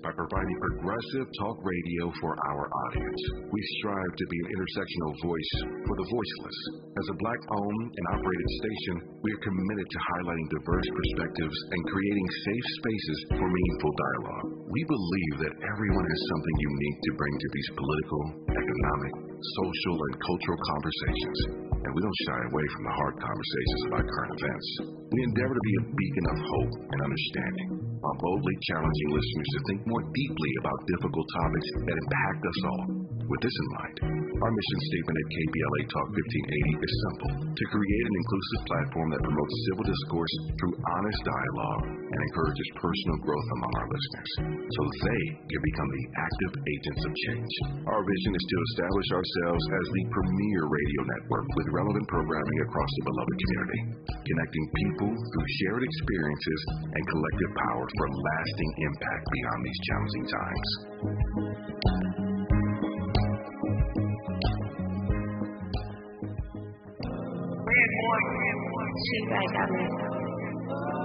by providing progressive talk radio for our audience. We strive to be an intersectional voice for the voiceless. As a Black-owned and operated station, we are committed to highlighting diverse perspectives and creating safe spaces for meaningful dialogue. We believe that everyone has something unique to bring to these political, economic, social, and cultural conversations, and we don't shy away from the hard conversations about current events. We endeavor to be a beacon of hope and understanding, while boldly challenging listeners to think more deeply about difficult topics that impact us all. With this in mind, our mission statement at KBLA Talk 1580 is simple: to create an inclusive platform that promotes civil discourse through honest dialogue and encourages personal growth among our listeners, so they can become the active agents of change. Our vision is to establish ourselves as the premier radio network with relevant programming across the beloved community, connecting people through shared experiences and collective power for lasting impact beyond these challenging times.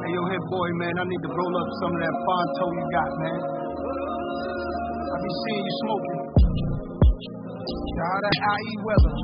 Hey, yo, hit boy, man, I need to roll up some of that Fonto you got, man. I be seeing you smoking. How that IE weather.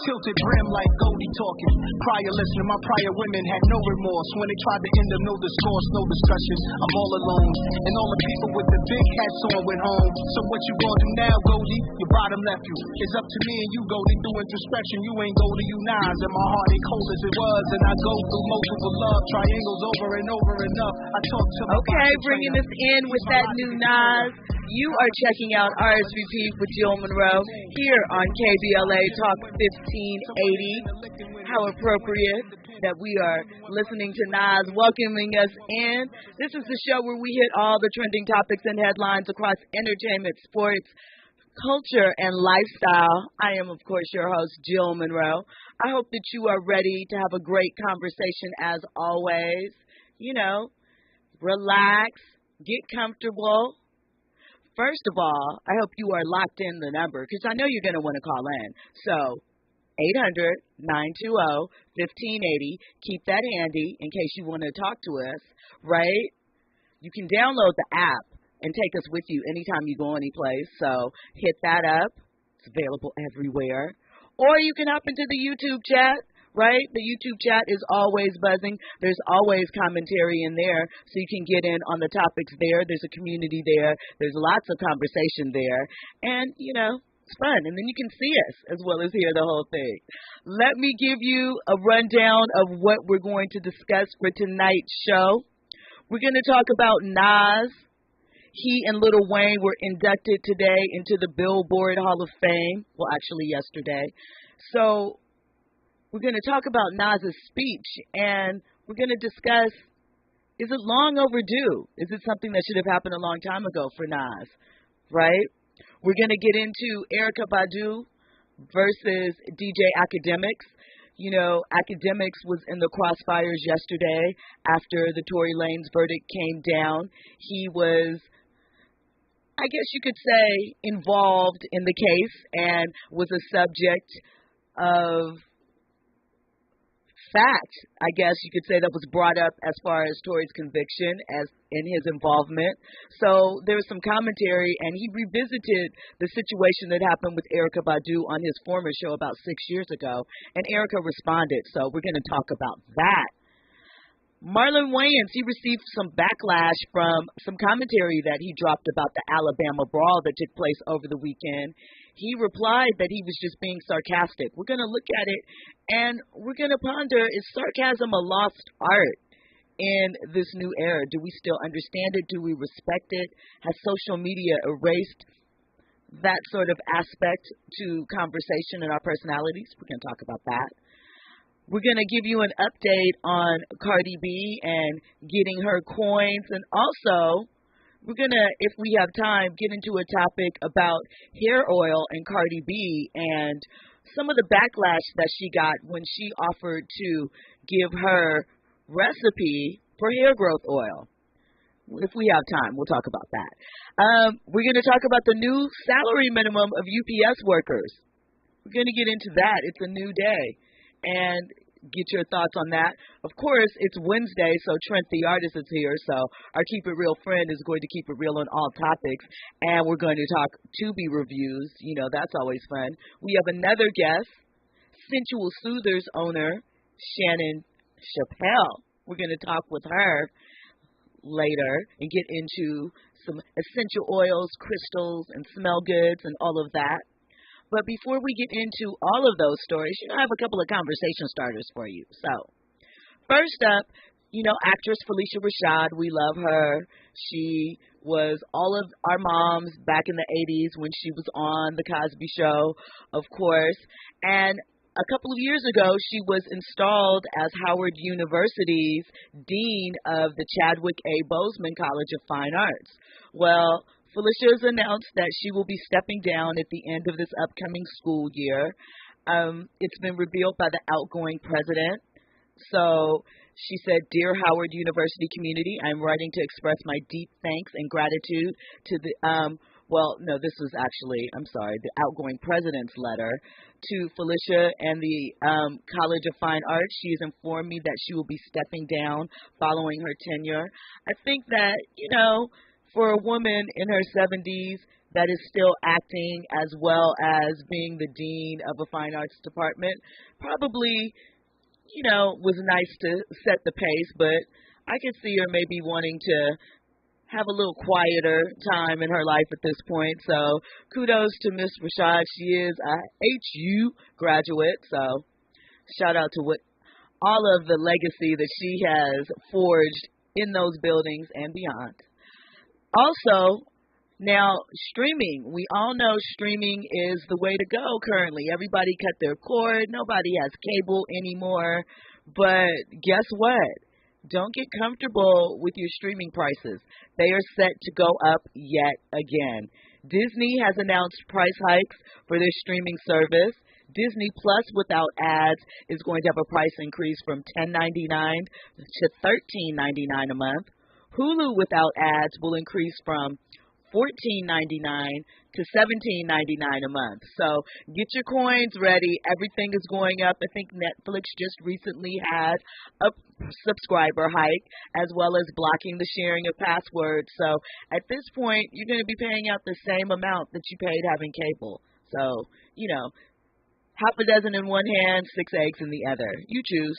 Tilted brim like Goldie talking. Prior listener, my prior women had no remorse when they tried to end them. No discourse, no discussion. I'm all alone, and all the people with the big hats on went home. So what you gonna do now, Goldie? Your bottom left you. It's up to me and you, Goldie. Through introspection, you ain't Goldie, you Nas, and my heart ain't cold as it was. And I go through multiple love triangles over and over enough. I talk to my bringing us in with that new Nas. You are checking out RSVP with Jill Munroe here on KBLA Talk 1580. How appropriate that we are listening to Nas welcoming us in. This is the show where we hit all the trending topics and headlines across entertainment, sports, culture, and lifestyle. I am, of course, your host, Jill Munroe. I hope that you are ready to have a great conversation as always. You know, relax, get comfortable. First of all, I hope you are locked in the number because I know you're going to want to call in. So 800-920-1580. Keep that handy in case you want to talk to us, right? You can download the app and take us with you anytime you go any place. So hit that up. It's available everywhere. Or you can hop into the YouTube chat. Right? The YouTube chat is always buzzing. There's always commentary in there, so you can get in on the topics there. There's a community there. There's lots of conversation there. And, you know, it's fun. And then you can see us as well as hear the whole thing. Let me give you a rundown of what we're going to discuss for tonight's show. We're going to talk about Nas. He and Lil Wayne were inducted today into the Billboard Hall of Fame. Well, actually yesterday. So we're going to talk about Nas's speech, and we're going to discuss, is it long overdue? Is it something that should have happened a long time ago for Nas, right? We're going to get into Erykah Badu versus DJ Academics. You know, Academics was in the crossfires yesterday after the Tory Lanez verdict came down. He was, I guess you could say, involved in the case and was a subject of fact, I guess you could say, that was brought up as far as Tory's conviction as in his involvement. So there was some commentary, and he revisited the situation that happened with Erykah Badu on his former show about 6 years ago, and Erykah responded. So we're going to talk about that. Marlon Wayans, he received some backlash from some commentary that he dropped about the Alabama brawl that took place over the weekend. He replied that he was just being sarcastic. We're going to look at it, and we're going to ponder, is sarcasm a lost art in this new era? Do we still understand it? Do we respect it? Has social media erased that sort of aspect to conversation and our personalities? We're going to talk about that. We're going to give you an update on Cardi B and getting her coins. And also, we're going to, if we have time, get into a topic about hair oil and Cardi B and some of the backlash that she got when she offered to give her recipe for hair growth oil. If we have time, we'll talk about that. We're going to talk about the new salary minimum of UPS workers. We're going to get into that. It's a new day. And get your thoughts on that. Of course, it's Wednesday, so Trent the artist is here, so our Keep It Real friend is going to keep it real on all topics, and we're going to talk Tubi reviews. You know, that's always fun. We have another guest, Scentual Soothers owner, Shannon Chappell. We're going to talk with her later and get into some essential oils, crystals, and smell goods and all of that. But before we get into all of those stories, I have a couple of conversation starters for you. So, first up, actress Phylicia Rashad, we love her. She was all of our moms back in the 80s when she was on The Cosby Show, of course. And a couple of years ago, she was installed as Howard University's Dean of the Chadwick A. Boseman College of Fine Arts. Well, Phylicia has announced that she will be stepping down at the end of this upcoming school year. It's been revealed by the outgoing president. So she said, "Dear Howard University community, I'm writing to express my deep thanks and gratitude to the, the outgoing president's letter to Phylicia and the College of Fine Arts. She has informed me that she will be stepping down following her tenure." I think that, for a woman in her 70s that is still acting as well as being the dean of a fine arts department, probably, was nice to set the pace, but I could see her maybe wanting to have a little quieter time in her life at this point. So kudos to Miss Rashad. She is a HU graduate, so shout out to all of the legacy that she has forged in those buildings and beyond. Also, now streaming. We all know streaming is the way to go currently. Everybody cut their cord. Nobody has cable anymore. But guess what? Don't get comfortable with your streaming prices. They are set to go up yet again. Disney has announced price hikes for their streaming service. Disney Plus without ads is going to have a price increase from $10.99 to $13.99 a month. Hulu without ads will increase from $14.99 to $17.99 a month. So get your coins ready. Everything is going up. I think Netflix just recently had a subscriber hike as well as blocking the sharing of passwords. So at this point, you're going to be paying out the same amount that you paid having cable. So, half a dozen in one hand, 6 eggs in the other. You choose.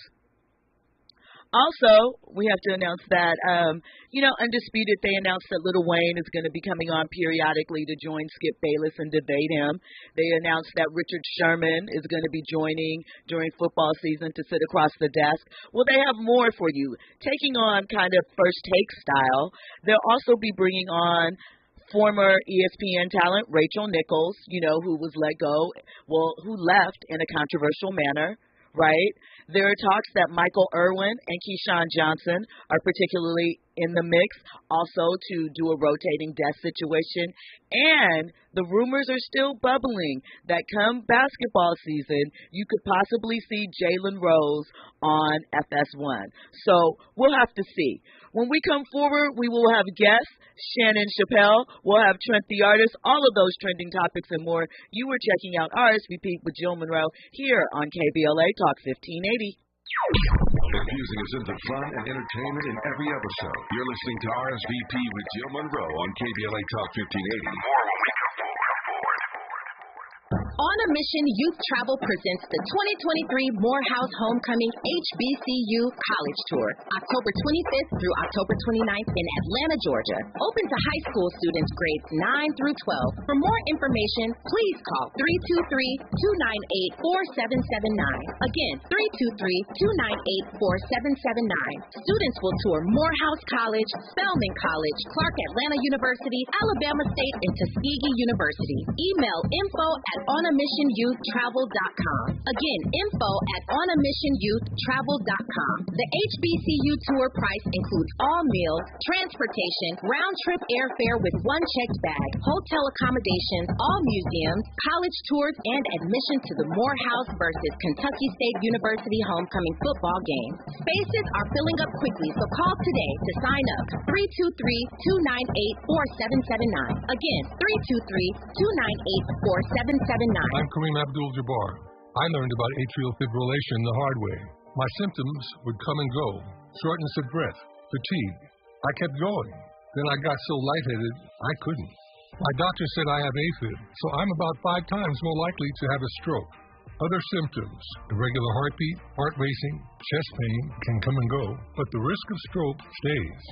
Also, we have to announce that, Undisputed, they announced that Lil Wayne is going to be coming on periodically to join Skip Bayless and debate him. They announced that Richard Sherman is going to be joining during football season to sit across the desk. Well, they have more for you. Taking on kind of first take style, they'll also be bringing on former ESPN talent Rachel Nichols, who was who left in a controversial manner. Right? There are talks that Michael Irwin and Keyshawn Johnson are particularly in the mix, also to do a rotating desk situation. And the rumors are still bubbling that come basketball season, you could possibly see Jalen Rose on FS1. So we'll have to see. When we come forward, we will have guests, Shannon Chappell, we'll have Trent the artist, all of those trending topics and more. You were checking out RSVP with Jill Munroe here on KBLA Talk 1580. Infusing us into fun and entertainment in every episode. You're listening to RSVP with Jill Munroe on KBLA Talk 1580. More when we come forward. On a Mission Youth Travel presents the 2023 Morehouse Homecoming HBCU College Tour, October 25th through October 29th in Atlanta, Georgia. Open to high school students grades 9 through 12. For more information, please call 323-298-4779. Again, 323-298-4779. Students will tour Morehouse College, Spelman College, Clark Atlanta University, Alabama State, and Tuskegee University. Email info@onamissionyouthtravel.com. Again, info@onamissionyouthtravel.com. The HBCU tour price includes all meals, transportation, round-trip airfare with one checked bag, hotel accommodations, all museums, college tours, and admission to the Morehouse versus Kentucky State University homecoming football game. Spaces are filling up quickly, so call today to sign up. 323-298-4779. Again, 323-298-4779. I'm Kareem Abdul-Jabbar. I learned about atrial fibrillation the hard way. My symptoms would come and go, shortness of breath, fatigue. I kept going. Then I got so lightheaded, I couldn't. My doctor said I have AFib, so I'm about 5 times more likely to have a stroke. Other symptoms, irregular heartbeat, heart racing, chest pain can come and go, but the risk of stroke stays.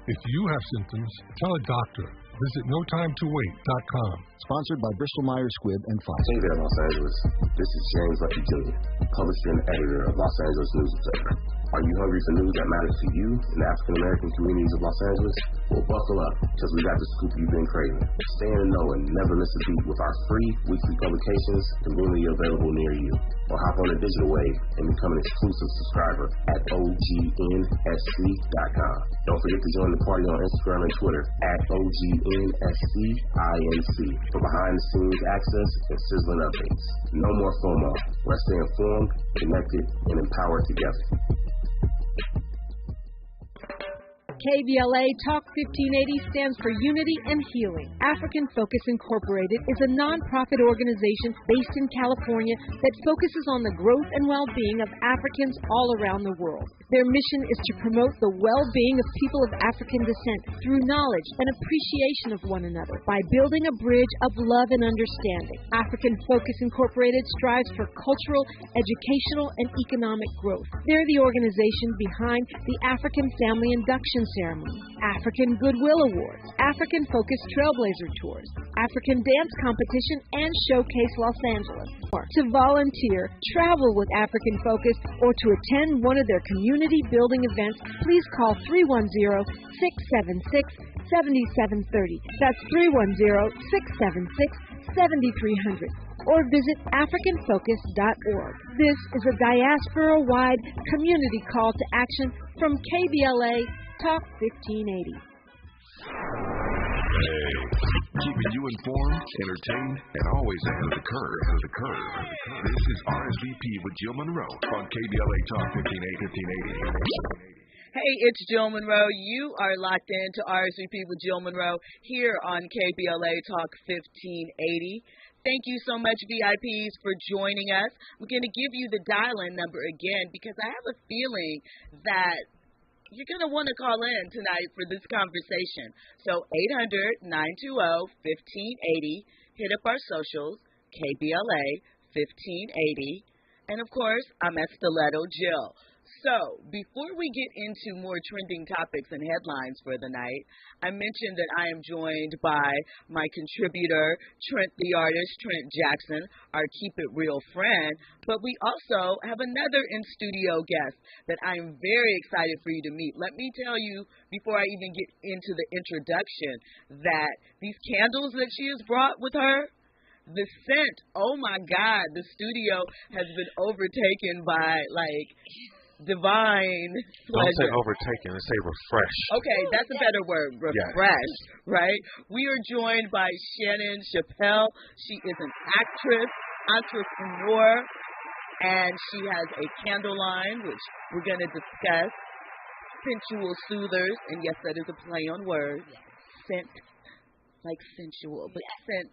If you have symptoms, tell a doctor. Visit notimetowait.com. Sponsored by Bristol-Myers Squibb and Pfizer. Hey there, Los Angeles. This is James Lucky Jr., publisher and editor of Los Angeles Newspaper. Are you hungry for news that matters to you in the African-American communities of Los Angeles? Well, buckle up, because we got the scoop you've been craving. Stay in the know and never miss a beat with our free weekly publications conveniently available near you. Or hop on the digital wave and become an exclusive subscriber at OGNSC.com. Don't forget to join the party on Instagram and Twitter at OGNSCINC for behind-the-scenes access and sizzling updates. No more FOMO. Let's stay informed, connected, and empowered together. KBLA Talk 1580 stands for Unity and Healing. African Focus Incorporated is a nonprofit organization based in California that focuses on the growth and well-being of Africans all around the world. Their mission is to promote the well-being of people of African descent through knowledge and appreciation of one another by building a bridge of love and understanding. African Focus Incorporated strives for cultural, educational, and economic growth. They're the organization behind the African Family Induction Ceremony, African Goodwill Awards, African Focus Trailblazer Tours, African Dance Competition, and Showcase Los Angeles. To volunteer, travel with African Focus, or to attend one of their community building events, please call 310-676-7730. That's 310-676-7300. Or visit AfricanFocus.org. This is a diaspora-wide community call to action from KBLA Talk 1580. Keeping you informed, entertained, and always ahead of the curve. This is RSVP with Jill Munroe on KBLA Talk 1580. Hey, it's Jill Munroe. You are locked into RSVP with Jill Munroe here on KBLA Talk 1580. Thank you so much, VIPs, for joining us. We're going to give you the dial-in number again because I have a feeling that you're going to want to call in tonight for this conversation. So 800-920-1580. Hit up our socials, KBLA 1580. And, of course, I'm at Stiletto Jill. So, before we get into more trending topics and headlines for the night, I mentioned that I am joined by my contributor, Trent the artist, Trent Jackson, our Keep It Real friend, but we also have another in-studio guest that I am very excited for you to meet. Let me tell you, before I even get into the introduction, that these candles that she has brought with her, the scent, oh my God, the studio has been overtaken by, divine pleasure. Don't say overtaken, let's say refresh. Okay, that's a better word, refresh, right? We are joined by Shannon Chappell. She is an actress, entrepreneur, and she has a candle line, which we're going to discuss. Scentual Soothers, and yes, that is a play on words. Scent, like sensual, but scent,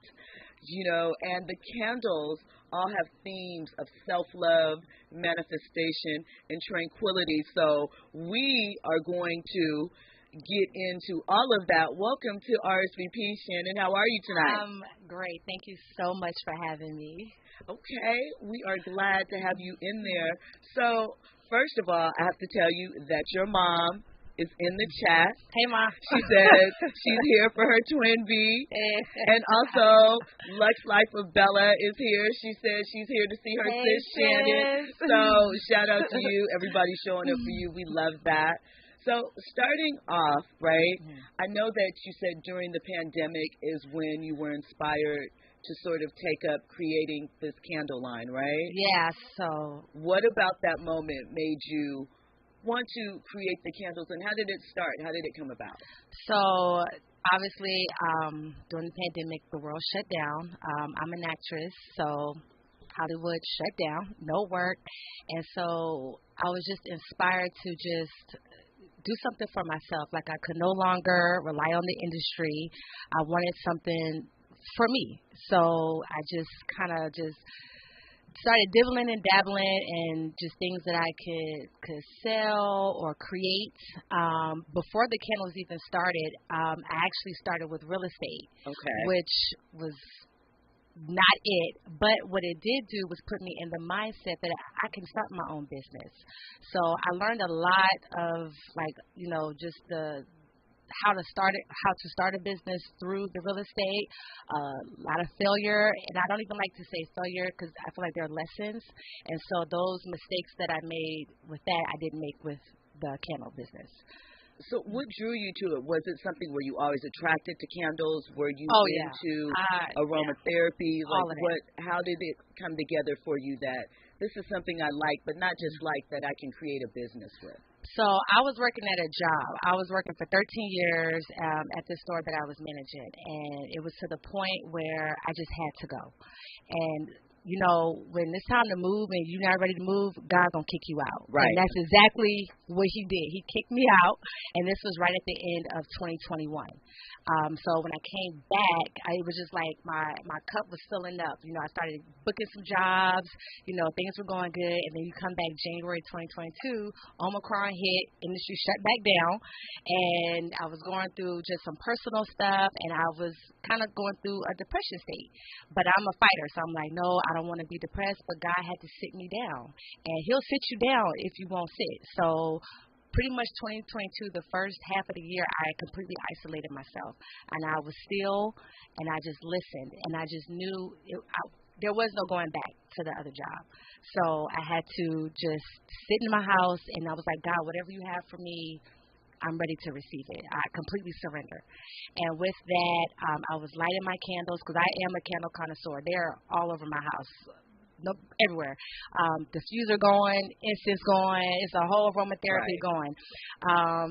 and the candles all have themes of self-love, manifestation, and tranquility. So we are going to get into all of that. Welcome to RSVP, Shannon. How are you tonight? Great. Thank you so much for having me. Okay. We are glad to have you in there. So, first of all, I have to tell you that your mom is in the chat. Hey, Ma. She says she's here for her twin B. And also, Lux Life of Bella is here. She says she's here to see her sis, Shannon. So, shout out to you. Everybody's showing up for you. We love that. So, starting off, right, I know that you said during the pandemic is when you were inspired to sort of take up creating this candle line, right? Yeah, so. What about that moment made you want to create the candles, and how did it start? How did it come about? So, obviously, during the pandemic, the world shut down. I'm an actress, so Hollywood shut down, no work. And so I was just inspired to just do something for myself. Like, I could no longer rely on the industry. I wanted something for me. So I just kind of just started dibbling and dabbling and just things that I could sell or create. Before the candles even started, I actually started with real estate, which was not it. But what it did do was put me in the mindset that I can start my own business. So I learned a lot of just how to start a business through the real estate, a lot of failure, and I don't even like to say failure because I feel like they're lessons. And so those mistakes that I made with that, I didn't make with the candle business. So what drew you to it? Was it something where you always attracted to candles? Were you into aromatherapy? How did it come together for you that this is something I like, but not just like that I can create a business with? So I was working at a job. I was working for 13 years at the store that I was managing, and it was to the point where I just had to go. And when it's time to move and you're not ready to move, God's going to kick you out. Right. And that's exactly what he did. He kicked me out, and this was right at the end of 2021. So when I came back, it was just like my cup was filling up. I started booking some jobs. Things were going good, and then you come back January 2022, Omicron hit, industry shut back down, and I was going through just some personal stuff, and I was kind of going through a depression state. But I'm a fighter, so I'm like, no, I don't want to be depressed, but God had to sit me down, and he'll sit you down if you won't sit. So pretty much 2022, the first half of the year, I completely isolated myself, and I was still, and I just listened, and I just knew there was no going back to the other job. So I had to just sit in my house, and I was like, God, whatever you have for me, I'm ready to receive it. I completely surrender. And with that, I was lighting my candles because I am a candle connoisseur. They're all over my house. Everywhere. Diffuser going, incense going, it's a whole aromatherapy going.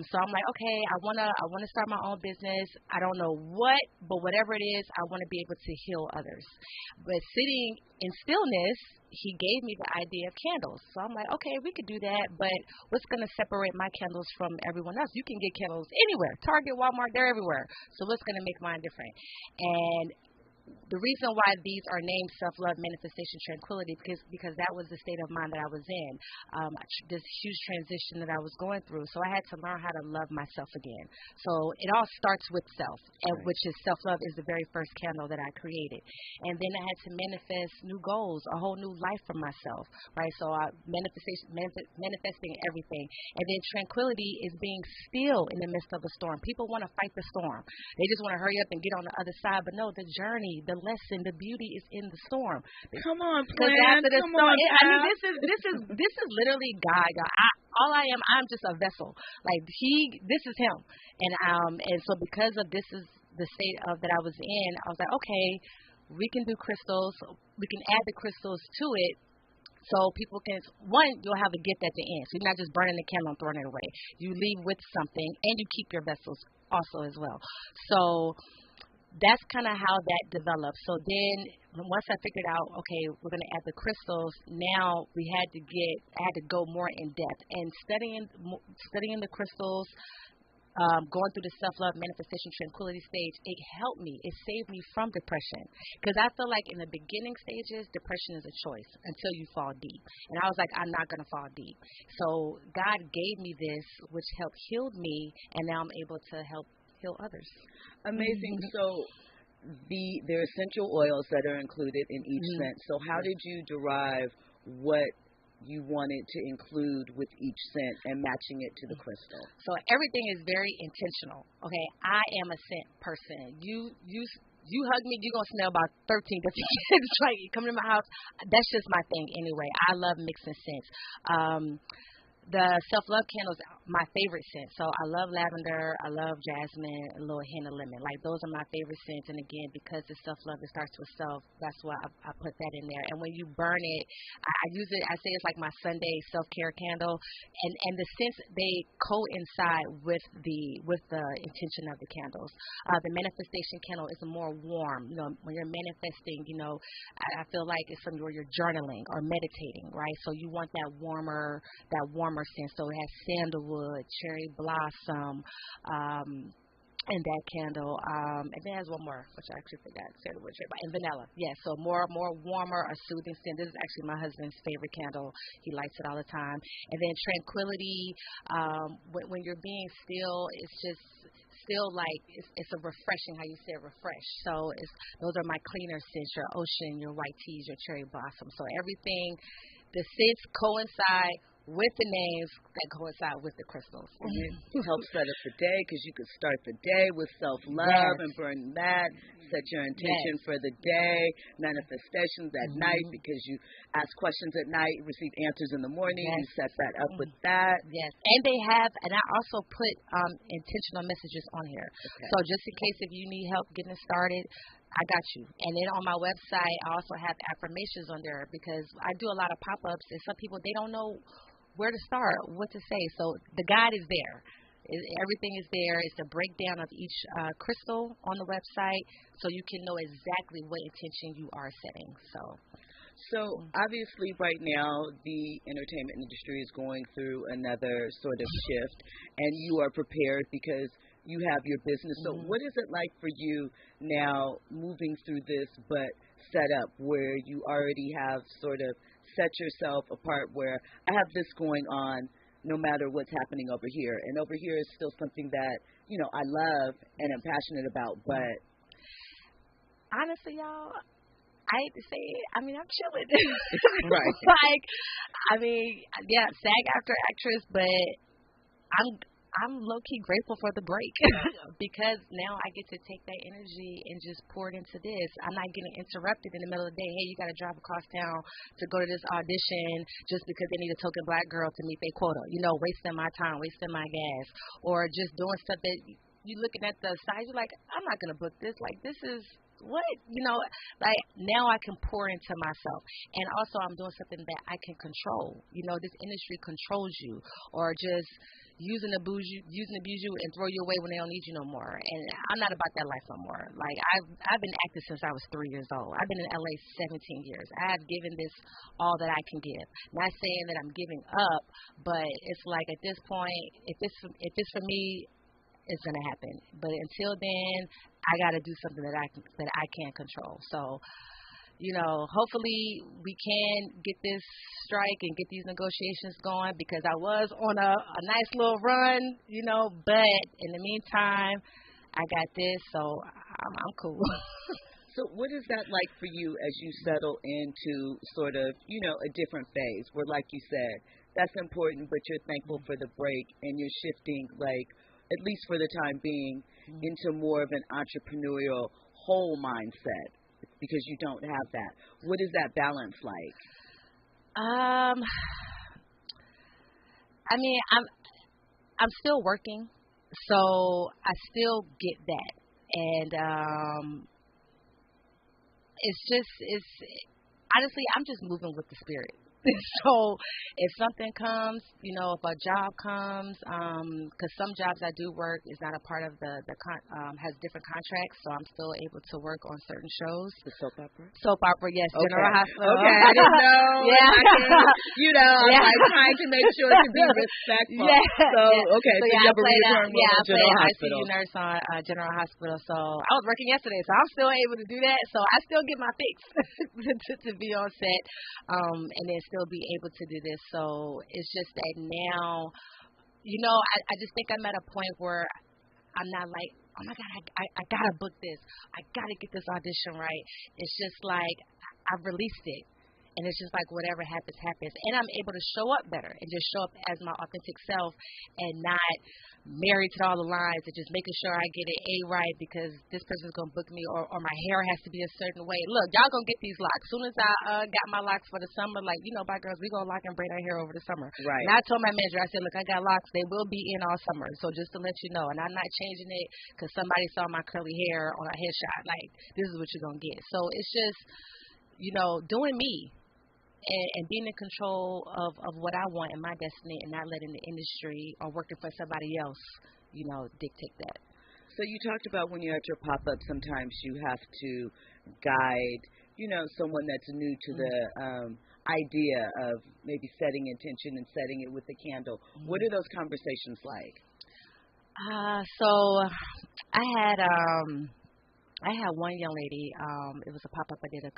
So I'm like, okay, I wanna start my own business. I don't know what, but whatever it is, I want to be able to heal others. But sitting in stillness, he gave me the idea of candles. So I'm like, okay, we could do that, but what's going to separate my candles from everyone else? You can get candles anywhere. Target, Walmart, they're everywhere. So what's going to make mine different? And the reason why these are named self-love, manifestation, tranquility, because that was the state of mind that I was in, this huge transition that I was going through. So I had to learn how to love myself again. So it all starts with self, which is self-love is the very first candle that I created. And then I had to manifest new goals, a whole new life for myself, right? So manifesting everything. And then tranquility is being still in the midst of a storm. People want to fight the storm. They just want to hurry up and get on the other side. But no, the journey, the lesson, the beauty is in the storm. Come on, Plan. Come on, this is literally God. I'm just a vessel. Like this is him. And so because of this is the state of that I was in, I was like, okay, we can do crystals. We can add the crystals to it. So people can, you'll have a gift at the end. So you're not just burning the candle and throwing it away. You leave with something, and you keep your vessels also as well. So that's kind of how that developed. So then once I figured out, okay, we're going to add the crystals, now I had to go more in depth. And studying the crystals, going through the self-love, manifestation, tranquility stage, it helped me. It saved me from depression. Because I feel like in the beginning stages, depression is a choice until you fall deep. And I was like, I'm not going to fall deep. So God gave me this, which helped heal me, and now I'm able to help heal others. Amazing. So there are essential oils that are included in each scent. So how did you derive what you wanted to include with each scent and matching it to the crystal? So everything is very intentional. Okay, I am a scent person. You hug me, you're going to smell about 13 different scents. Like, you come to my house, that's just my thing anyway. I love mixing scents. The self-love candles, my favorite scent. So I love lavender, I love jasmine, a little hint of lemon. Like, those are my favorite scents. And again, because it's self-love, it starts with self. That's why I put that in there. And when you burn it, I use it, I say it's like my Sunday self-care candle. And the scents, they coincide with the intention of the candles. The manifestation candle is more warm. When you're manifesting, I feel like it's where you're journaling or meditating, right? So you want that warmer scent. So it has sandalwood, cherry blossom, And that candle, and then there's one more, which I actually forgot to say the word, and vanilla. Yeah, so more warmer, a soothing scent. This is actually my husband's favorite candle. He lights it all the time. And then tranquility, when you're being still, it's just still like it's a refreshing, how you say refresh. So those are my cleaner scents, your ocean, your white teas, your cherry blossom. So everything, the scents coincide with the names that coincide with the crystals. It helps set up the day because you could start the day with self-love and burn that, set your intention for the day, manifestations at night because you ask questions at night, receive answers in the morning, you set that up with that. Yes, and and I also put intentional messages on here. Okay. So just in case if you need help getting it started, I got you. And then on my website, I also have affirmations on there because I do a lot of pop-ups, and some people, they don't know where to start, what to say. So the guide is there. Everything is there. It's a breakdown of each crystal on the website so you can know exactly what intention you are setting. So obviously right now the entertainment industry is going through another sort of shift, and you are prepared because you have your business. So what is it like for you now moving through this but set up where you already have sort of set yourself apart where I have this going on no matter what's happening over here. And over here is still something that, you know, I love and I'm passionate about. But honestly, y'all, I hate to say it, I mean, I'm chilling. Right. Like, I mean, yeah, SAG after actress, but I'm low-key grateful for the break because now I get to take that energy and just pour it into this. I'm not getting interrupted in the middle of the day. Hey, you got to drive across town to go to this audition just because they need a token black girl to meet their quota. You know, wasting my time, wasting my gas, or just doing stuff that you looking at the size, you're like, I'm not going to book this. Like, this is what? You know, like now I can pour into myself. And also I'm doing something that I can control. You know, this industry controls you, or just use and abuse you and throw you away when they don't need you no more. And I'm not about that life no more. Like I've been acting since I was 3 years old. I've been in LA 17 years. I have given this all that I can give. Not saying that I'm giving up, but it's like at this point, if it's for me, it's gonna happen. But until then, I gotta do something that I can control. So, you know, hopefully we can get this strike and get these negotiations going because I was on a nice little run, you know, but in the meantime, I got this, so I'm cool. So what is that like for you as you settle into sort of, you know, a different phase where, like you said, that's important, but you're thankful for the break and you're shifting, like, at least for the time being, into more of an entrepreneurial whole mindset? Because you don't have that. What is that balance like? I mean, I'm still working, so I still get that, and it's honestly, I'm just moving with the spirit. So if something comes, you know, if a job comes, because some jobs I do work is not a part of has different contracts, so I'm still able to work on certain shows. The soap opera? Soap opera, yes. Okay. General Hospital. Okay, I didn't know. Yeah. I'm like trying to make sure to be respectful. Yeah. So, okay, so you have a return role at General Hospital. ICU nurse on General Hospital, so I was working yesterday, so I'm still able to do that, so I still get my fix to be on set, and then still be able to do this. So it's just that now, you know, I just think I'm at a point where I'm not like, oh my God, I gotta book this, I gotta get this audition right. It's just like I've released it, and it's just like whatever happens, and I'm able to show up better and just show up as my authentic self and not married to all the lines and just making sure I get it right because this person's gonna book me or my hair has to be a certain way. Look, y'all gonna get these locks. As soon as I got my locks for the summer, like, you know, by girls, we gonna lock and braid our hair over the summer. Right. And I told my manager, I said, look, I got locks. They will be in all summer. So just to let you know, and I'm not changing it because somebody saw my curly hair on a headshot. Like, this is what you're gonna get. So it's just, you know, doing me. And being in control of what I want in my destiny and not letting the industry or working for somebody else, you know, dictate that. So you talked about when you're at your pop-up, sometimes you have to guide, you know, someone that's new to the idea of maybe setting intention and setting it with a candle. What are those conversations like? So I had one young lady. It was a pop-up I did I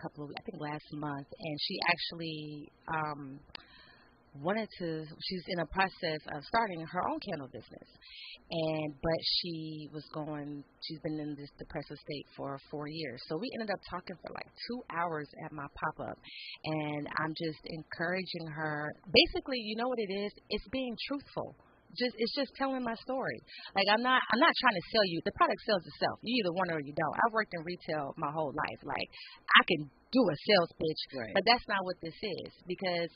think last month, and she actually she's in a process of starting her own candle business, but she's been in this depressive state for 4 years. So we ended up talking for like 2 hours at my pop-up, and I'm just encouraging her. Basically, you know what it is? It's being truthful. It's just telling my story. Like I'm not trying to sell you. The product sells itself. You either want it or you don't. I've worked in retail my whole life. Like I can do a sales pitch, right, but that's not what this is, because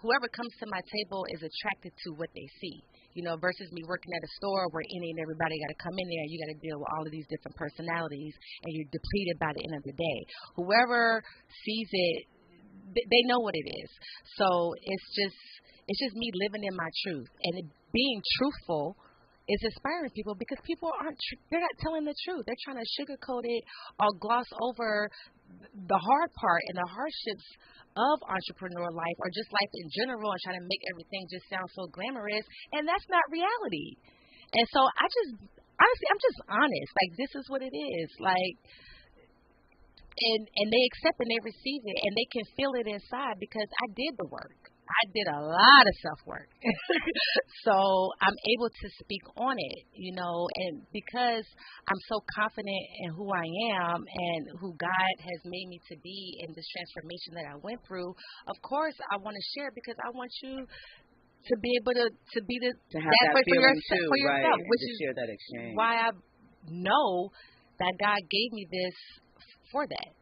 whoever comes to my table is attracted to what they see, versus me working at a store where any and everybody got to come in there and you got to deal with all of these different personalities and you're depleted by the end of the day. Whoever sees it, they know what it is. So it's just me living in my truth, and being truthful is inspiring people, because people they're not telling the truth. They're trying to sugarcoat it or gloss over the hard part and the hardships of entrepreneur life, or just life in general, and trying to make everything just sound so glamorous, and that's not reality. And so honestly, I'm just honest. Like, this is what it is. Like, and they accept and they receive it, and they can feel it inside, because I did the work. I did a lot of self-work. So I'm able to speak on it, and because I'm so confident in who I am and who God has made me to be in this transformation that I went through, of course I want to share, because I want you to be able to be to have that feeling too, right? Which to is share that exchange. Why I know that God gave me this for that.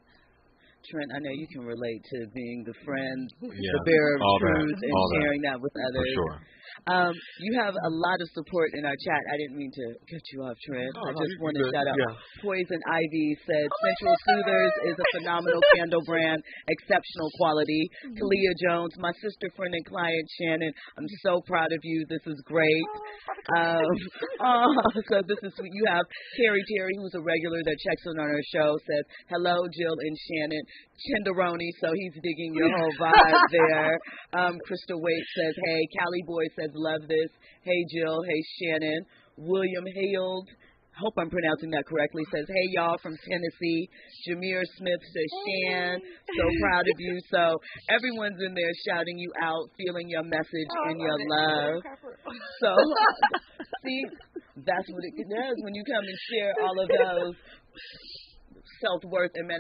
Trent, I know you can relate to being the friend, the bearer of truth, and sharing that with others. For sure. You have a lot of support in our chat. I didn't mean to cut you off, Trent. I just want to shout out. Poison Ivy said, Scentual Soothers is a phenomenal candle brand, exceptional quality. Talia Jones, my sister, friend, and client, Shannon, I'm so proud of you. This is great. So this is sweet. You have Terry, who's a regular that checks in on our show, says, hello, Jill and Shannon. Chenderoni, so he's digging your whole vibe there. Crystal Waite says, hey. Callie Boy says, love this. Hey, Jill. Hey, Shannon. William Haled, hope I'm pronouncing that correctly, says, hey, y'all, from Tennessee. Jameer Smith says, Shan, so proud of you. So everyone's in there shouting you out, feeling your message and your love. So, see, that's what it does when you come and share all of those self-worth and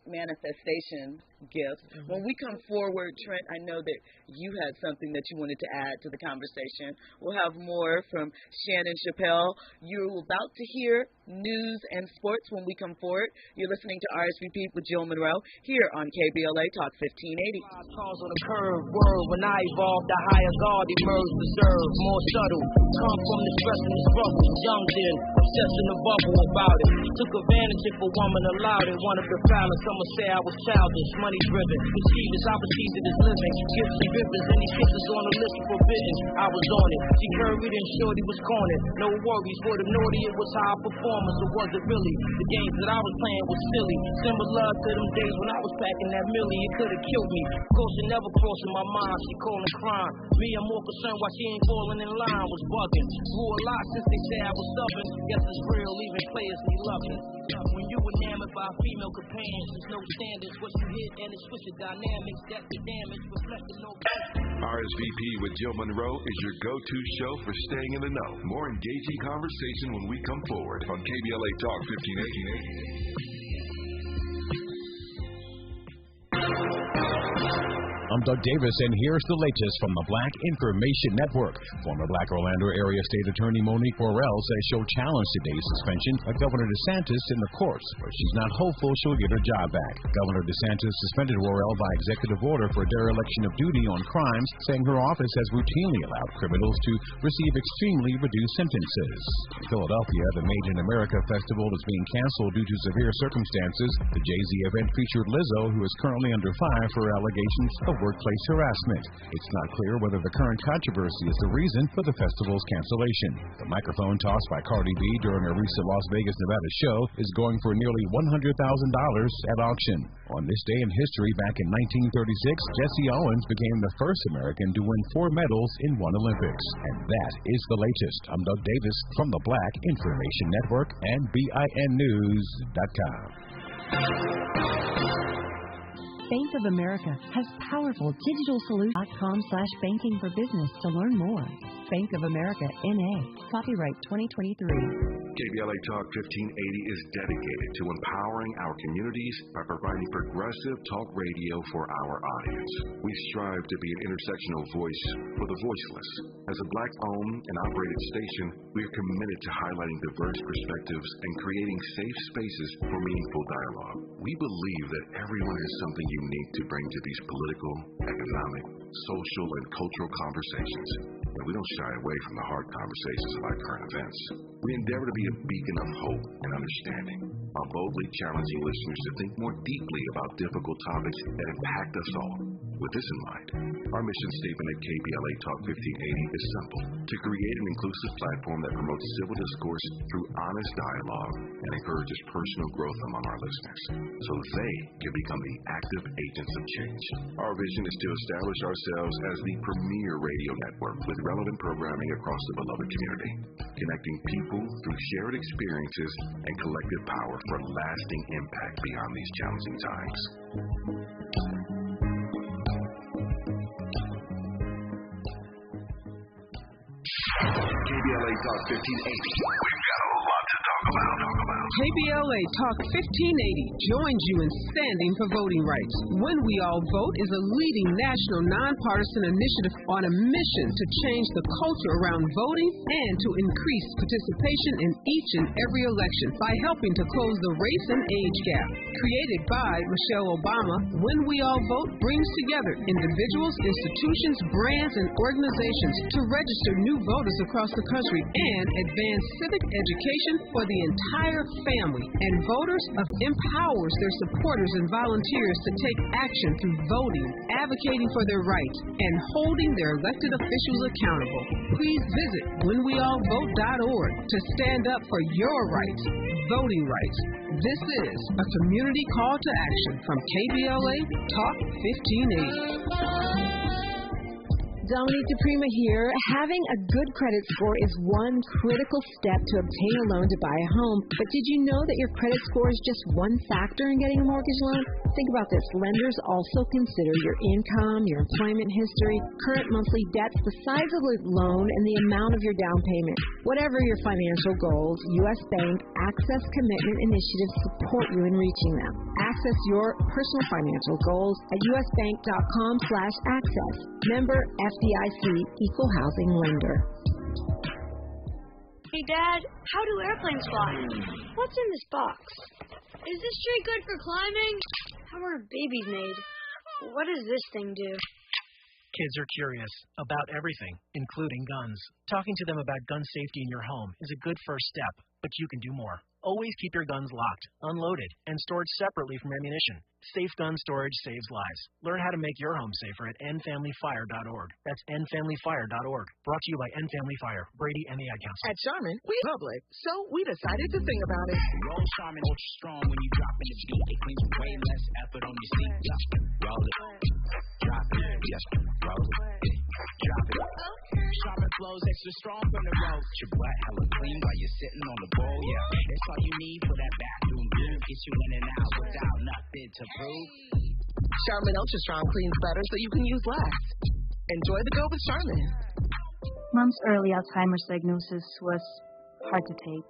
manifestation gifts. When we come forward, Trent, I know that you had something that you wanted to add to the conversation. We'll have more from Shannon Chappell. You're about to hear news and sports when we come forward. You're listening to RSVP with Jill Munroe here on KBLA Talk 1580. Calls on a curve word. When I evolved, the higher God emerged, reserved, more subtle. Come from the stress and the struggle. Young then, obsessed in the bubble about it. Took advantage if a woman allowed it. One of the balance, some would say I was childish, money driven. Perceived as I perceived it as living. Gifts and ribbons, any kisses on the list of forbidden. I was on it. She curried and shorty was cornered. No worries for the naughty, it was high performance. Or was it really? The games that I was playing was silly. Similar to them days when I was packing that millie. It could have killed me. Of course, it never crossed in my mind. She calling crime. Me, I'm more concerned why she ain't falling in line. Was bugging. Grew a lot since they said I was stubborn. Guess it's real, even players need loving. When you enamored by female companions, there's no standards. What you hit and it's switch the dynamics. That's the damage. Reflecting no. RSVP with Jill Munroe is your go-to show for staying in the know. More engaging conversation when we come forward on KBLA Talk 1580. I'm Doug Davis, and here's the latest from the Black Information Network. Former Black Orlando Area State Attorney Monique Worrell says she'll challenge today's suspension of Governor DeSantis in the courts, but she's not hopeful she'll get her job back. Governor DeSantis suspended Worrell by executive order for dereliction of duty on crimes, saying her office has routinely allowed criminals to receive extremely reduced sentences. In Philadelphia, the Made in America Festival is being canceled due to severe circumstances. The Jay-Z event featured Lizzo, who is currently under fire for allegations of workplace harassment. It's not clear whether the current controversy is the reason for the festival's cancellation. The microphone tossed by Cardi B during a recent Las Vegas, Nevada show is going for nearly $100,000 at auction. On this day in history, back in 1936, Jesse Owens became the first American to win 4 medals in one Olympics. And that is the latest. I'm Doug Davis from the Black Information Network and BINnews.com. Bank of America has powerful digital solutions.com/banking for business to learn more. Bank of America, N.A. Copyright 2023. KBLA Talk 1580 is dedicated to empowering our communities by providing progressive talk radio for our audience. We strive to be an intersectional voice for the voiceless. As a Black-owned and operated station, we are committed to highlighting diverse perspectives and creating safe spaces for meaningful dialogue. We believe that everyone has something unique to bring to these political, economic, social, and cultural conversations. And we don't shy away from the hard conversations about current events. We endeavor to be a beacon of hope and understanding, while boldly challenging listeners to think more deeply about difficult topics that impact us all. With this in mind, our mission statement at KBLA Talk 1580 is simple: to create an inclusive platform that promotes civil discourse through honest dialogue and encourages personal growth among our listeners, so they can become the active agents of change. Our vision is to establish ourselves as the premier radio network with relevant programming across the beloved community, connecting people through shared experiences and collective power for lasting impact beyond these challenging times. KBLA Talk 1580. We've got a lot to talk about. KBLA Talk 1580 joins you in standing for voting rights. When We All Vote is a leading national nonpartisan initiative on a mission to change the culture around voting and to increase participation in each and every election by helping to close the race and age gap. Created by Michelle Obama, When We All Vote brings together individuals, institutions, brands, and organizations to register new voters across the country and advance civic education for the entire family. And voters empowers their supporters and volunteers to take action through voting, advocating for their rights, and holding their elected officials accountable. Please visit whenweallvote.org to stand up for your rights, voting rights. This is a community call to action from KBLA Talk 1580. Dominique DePrima here. Having a good credit score is one critical step to obtain a loan to buy a home. But did you know that your credit score is just one factor in getting a mortgage loan? Think about this. Lenders also consider your income, your employment history, current monthly debts, the size of the loan, and the amount of your down payment. Whatever your financial goals, U.S. Bank Access Commitment Initiatives support you in reaching them. Access your personal financial goals at usbank.com/access. Member FDIC Equal Housing Lender. Hey, Dad, how do airplanes fly? What's in this box? Is this tree good for climbing? How are babies made? What does this thing do? Kids are curious about everything, including guns. Talking to them about gun safety in your home is a good first step, but you can do more. Always keep your guns locked, unloaded, and stored separately from ammunition. Safe gun storage saves lives. Learn how to make your home safer at endfamilyfire.org. That's endfamilyfire.org. Brought to you by End Family Fire, Brady, and the Ad Council. At Charmin, we public, so we decided to think about it. Roll Charmin ultra strong when you drop in the beat. It cleans way less effort on your seat. Roll it, drop it, roll it, drop it. Charmin flows extra strong from the road. Your butt hella clean while you're sitting on the bowl, yeah. That's all you need for that bathroom view. Get you in and out without nothing to prove. Charmin Ultra Strong cleans better so you can use less. Enjoy the go with Charmin. Mom's early Alzheimer's diagnosis was hard to take.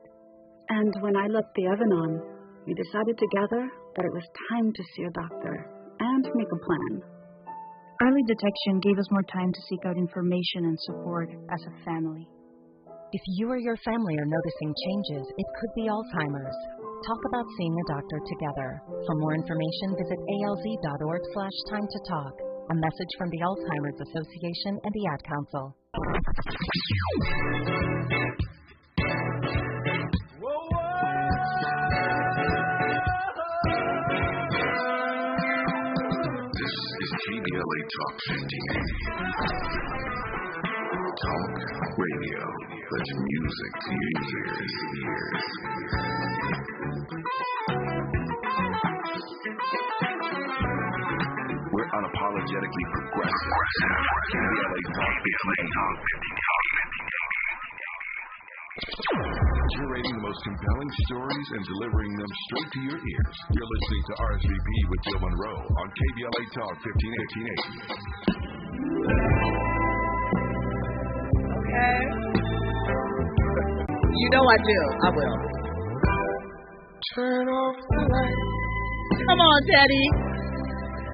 And when I left the oven on, we decided together that it was time to see a doctor and make a plan. Early detection gave us more time to seek out information and support as a family. If you or your family are noticing changes, it could be Alzheimer's. Talk about seeing a doctor together. For more information, visit alz.org/time-to-talk. A message from the Alzheimer's Association and the Ad Council. This is KBLA KBLA Talk 1580. Talk radio. That's music to your ears. We're unapologetically progressive. KBLA Talk 1580. Curating the most compelling stories and delivering them straight to your ears. You're listening to RSVP with Jill Munroe on KBLA Talk 1580. Okay. You know I do. I will. Turn off the light. Come on, Teddy.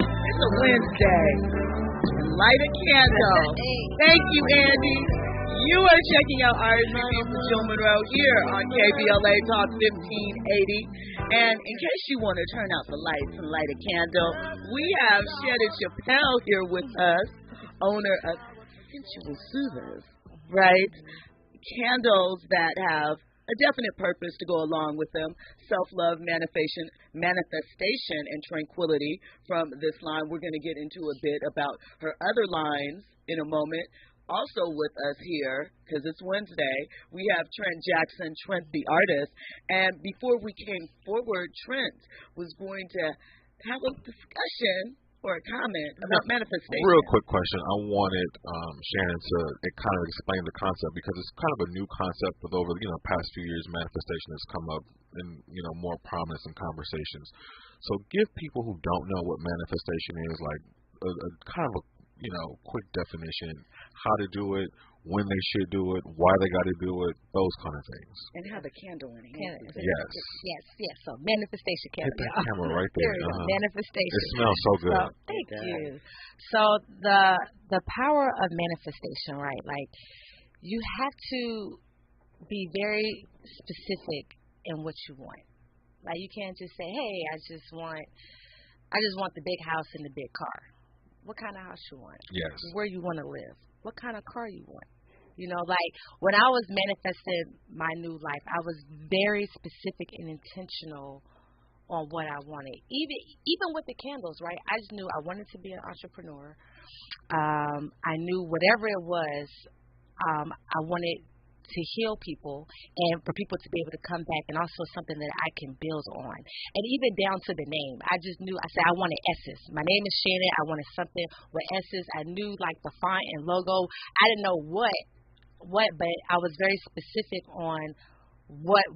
It's a Wednesday. Light a candle. Thank you, Andy. You are checking out RSVP with Jill Munroe here on KBLA Talk 1580. And in case you want to turn out the lights and light a candle, we have Shannon Chappell here with us, owner of Scentual Soothers, right? Candles that have a definite purpose to go along with them. Self-love, manifestation, and tranquility. From this line, we're going to get into a bit about her other lines in a moment. Also with us here, because it's Wednesday, we have Trent Jackson, Trent the artist. And before we came forward, Trent was going to have a discussion or a comment about manifestation. Real quick question. I wanted Shannon to kind of explain the concept, because it's kind of a new concept with over past few years. Manifestation has come up in more prominence in conversations. So give people who don't know what manifestation is like a kind of a quick definition, how to do it, when they should do it, why they got to do it, those kind of things. And how the candle in it. Yes. So manifestation candle. Hit that camera right there. Manifestation. It smells so good. Thank you. So the power of manifestation, right? Like, you have to be very specific in what you want. Like, you can't just say, hey, I just want the big house and the big car. What kind of house you want? Yes. Where you want to live? What kind of car you want? Like when I was manifesting my new life, I was very specific and intentional on what I wanted. Even with the candles, right? I just knew I wanted to be an entrepreneur. I knew whatever it was, I wanted to heal people and for people to be able to come back, and also something that I can build on. And even down to the name, I just knew, I said I wanted S's. My name is Shannon. I wanted something with S's. I knew like the font and logo. I didn't know what, but I was very specific on what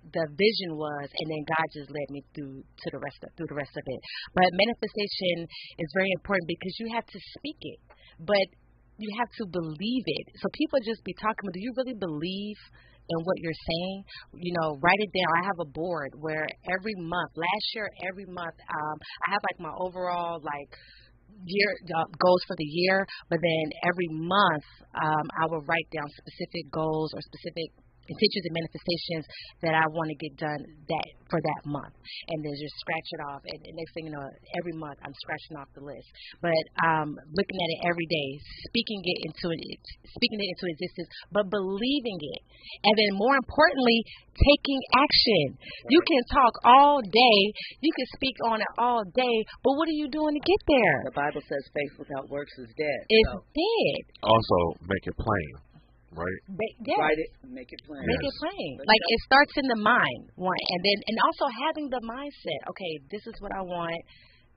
the vision was, and then God just led me through the rest of it. But manifestation is very important because you have to speak it, but you have to believe it. So people just be talking, but do you really believe in what you're saying? Write it down. I have a board where every month, last year, every month, I have like my overall year goals for the year, but then every month I will write down specific goals or specific intentions and manifestations that I want to get done for that month, and then just scratch it off. And next thing you know, every month I'm scratching off the list. But looking at it every day, speaking it into existence, but believing it, and then more importantly, taking action. You can talk all day, you can speak on it all day, but what are you doing to get there? The Bible says faith without works is dead. It's dead. Also, make it plain. Right. Write it, make it plain. Make it plain. Like, it starts in the mind, one, and also having the mindset. Okay, this is what I want.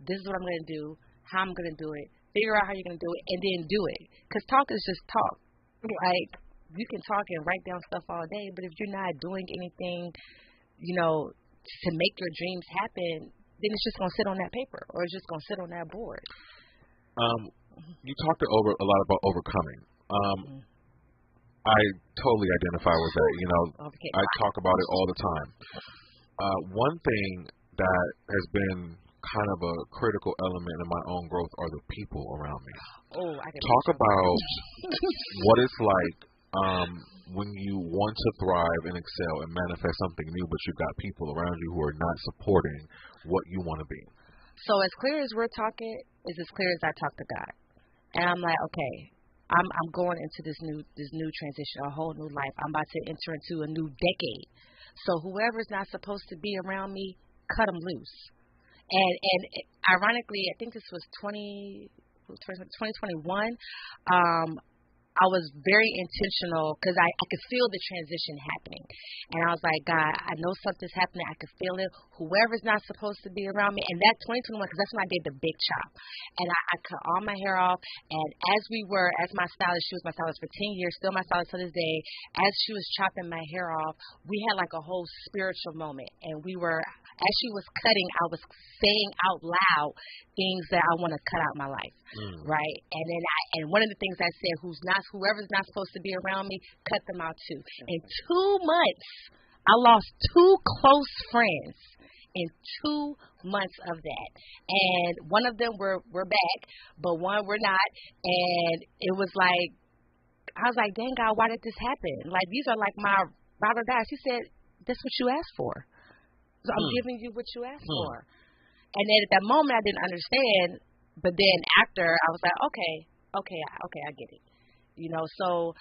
This is what I'm going to do. How I'm going to do it. Figure out how you're going to do it, and then do it. Because talk is just talk. Like, you can talk and write down stuff all day, but if you're not doing anything, to make your dreams happen, then it's just going to sit on that paper, or it's just going to sit on that board. You talked a lot about overcoming. I totally identify with that. I talk about it all the time. One thing that has been kind of a critical element in my own growth are the people around me. Talk about what it's like when you want to thrive and excel and manifest something new, but you've got people around you who are not supporting what you want to be. So as clear as we're talking is as clear as I talk to God. And I'm like, okay, I'm going into this new transition, a whole new life. I'm about to enter into a new decade. So whoever's not supposed to be around me, cut them loose. And ironically, I think this was 2021, I was very intentional because I could feel the transition happening. And I was like, God, I know something's happening. I could feel it. Whoever's not supposed to be around me. And that 2021, because that's when I did the big chop. And I cut all my hair off. And as my stylist, she was my stylist for 10 years, still my stylist to this day, as she was chopping my hair off, we had like a whole spiritual moment. And as she was cutting, I was saying out loud things that I want to cut out my life, right? And then one of the things I said, whoever's not supposed to be around me, cut them out too. In 2 months, I lost 2 close friends in 2 months of that. And one of them we're back, but one we're not. And it was like, I was like, dang God, why did this happen? Like, these are like my ride or die. She said, that's what you asked for. So I'm giving you what you asked for. And then at that moment, I didn't understand. But then after, I was like, okay, I get it. So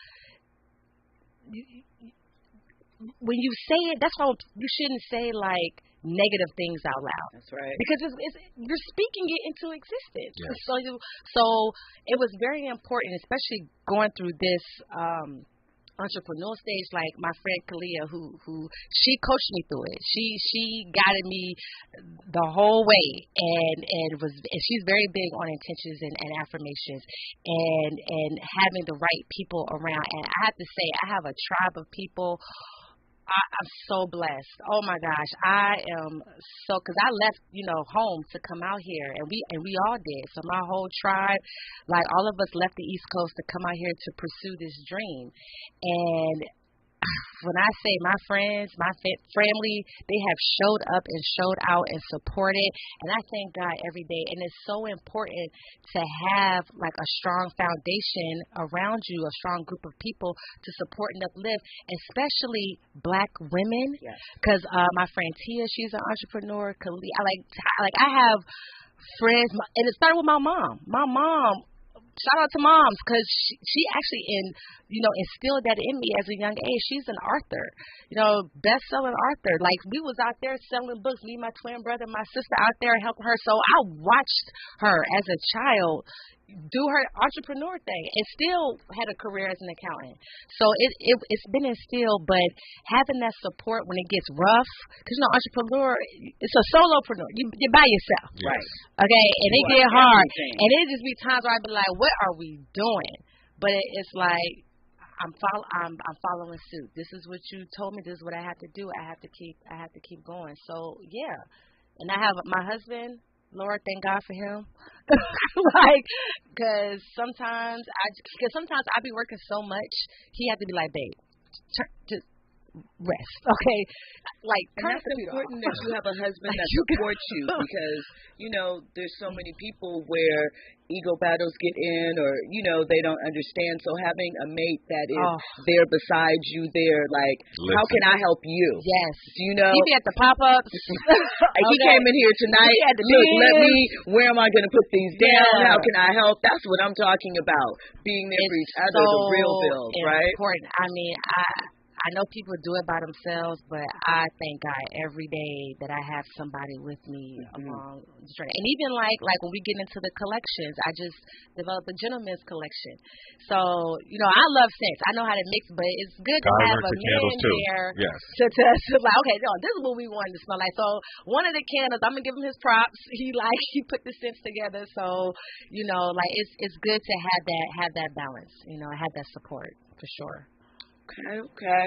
when you say it, that's why you shouldn't say like negative things out loud. That's right. Because you're speaking it into existence. Yes. So it was very important, especially going through this entrepreneurial stage, like my friend Kalia, who she coached me through it. She guided me the whole way, and she's very big on intentions and affirmations, and having the right people around. And I have to say, I have a tribe of people. I'm so blessed. Oh my gosh, I am so, because I left, home to come out here, and we all did. So my whole tribe, like all of us, left the East Coast to come out here to pursue this dream. And when I say my friends, my family, they have showed up and showed out and supported, and I thank God every day. And it's so important to have like a strong foundation around you, a strong group of people to support and uplift, especially Black women. Because my friend Tia, she's an entrepreneur. I have friends, and it started with my mom. My mom. Shout out to moms, because she actually instilled that in me as a young age. She's an author, best-selling author. Like, we was out there selling books, me, my twin brother, my sister out there helping her. So I watched her as a child do her entrepreneur thing and still had a career as an accountant. So it's been instilled, but having that support when it gets rough, because entrepreneur, it's a solopreneur. You're by yourself, right? Okay, and it get hard, and it just be times where I be like, what are we doing? But it's like I'm following suit. This is what you told me. This is what I have to do. I have to keep going. So yeah, and I have my husband. Lord, thank God for him. Because sometimes I be working so much, he had to be like, babe, just rest, okay? And that's important that you have a husband that supports you, because there's so many people where ego battles get in, or they don't understand. So having a mate that is there beside you, there, like, how can I help you? Yes, he be at the pop-ups. He came in here tonight. Look, where am I going to put these down? How can I help? That's what I'm talking about. Being there for each other, the real build, right? Important. I mean, I know people do it by themselves, but I thank God every day that I have somebody with me along the journey. And even like when we get into the collections, I just developed a gentleman's collection. So, I love scents. I know how to mix, but it's good to have a man there to like, okay, no, this is what we want to smell like. So one of the candles, I'm going to give him his props. He put the scents together. So, it's good to have that balance, have that support for sure. Okay.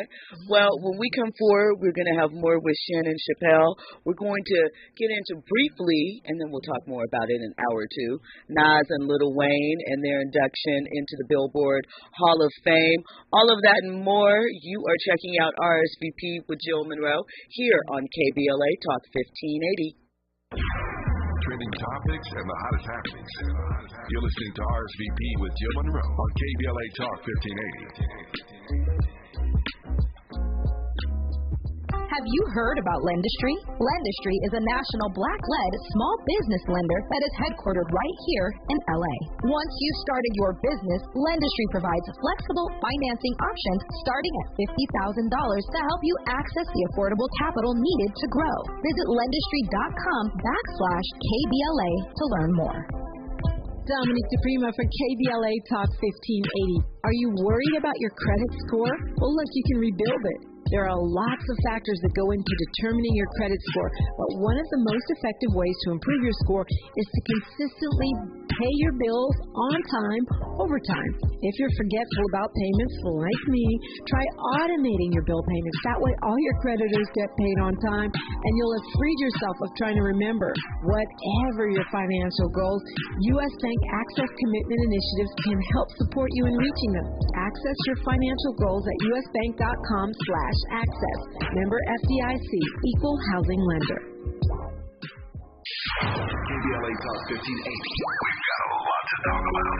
Well, when we come forward, we're going to have more with Shannon Chappell. We're going to get into briefly, and then we'll talk more about it in an hour or two, Nas and Lil Wayne and their induction into the Billboard Hall of Fame. All of that and more. You are checking out RSVP with Jill Munroe here on KBLA Talk 1580. Trending topics and the hottest happenings. You're listening to RSVP with Jill Munroe on KBLA Talk 1580. Have you heard about Lendistry? Lendistry is a national Black-led small business lender that is headquartered right here in LA. Once you started your business, Lendistry provides flexible financing options starting at $50,000 to help you access the affordable capital needed to grow. Visit lendistry.com/KBLA to learn more. Dominique DePrima for KBLA Talk 1580. Are you worried about your credit score? Well, look, you can rebuild it. There are lots of factors that go into determining your credit score, but one of the most effective ways to improve your score is to consistently pay your bills on time, over time. If you're forgetful about payments, like me, try automating your bill payments. That way, all your creditors get paid on time, and you'll have freed yourself of trying to remember. Whatever your financial goals, U.S. Bank Access Commitment Initiatives can help support you in reaching them. Access your financial goals at usbank.com/access. Member FDIC, Equal Housing Lender. KBLA Talk 1580. We've got a lot to talk about.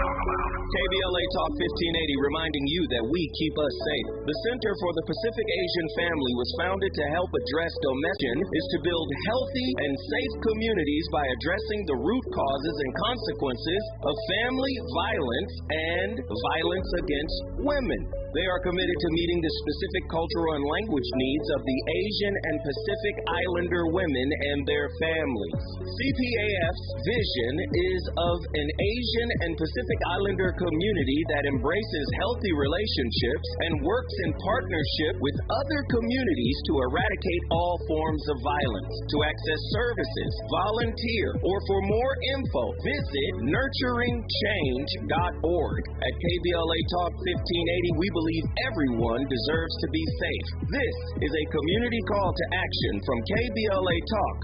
KBLA Talk 1580 reminding you that we keep us safe. The Center for the Pacific Asian Family was founded to help address domestic is to build healthy and safe communities by addressing the root causes and consequences of family violence and violence against women. They are committed to meeting the specific cultural and language needs of the Asian and Pacific Islander women and their families. CPAF's vision is of an Asian and Pacific Islander community that embraces healthy relationships and works in partnership with other communities to eradicate all forms of violence. To access services, volunteer, or for more info, visit nurturingchange.org. At KBLA Talk 1580, we believe everyone deserves to be safe. This is a community call to action from KBLA Talk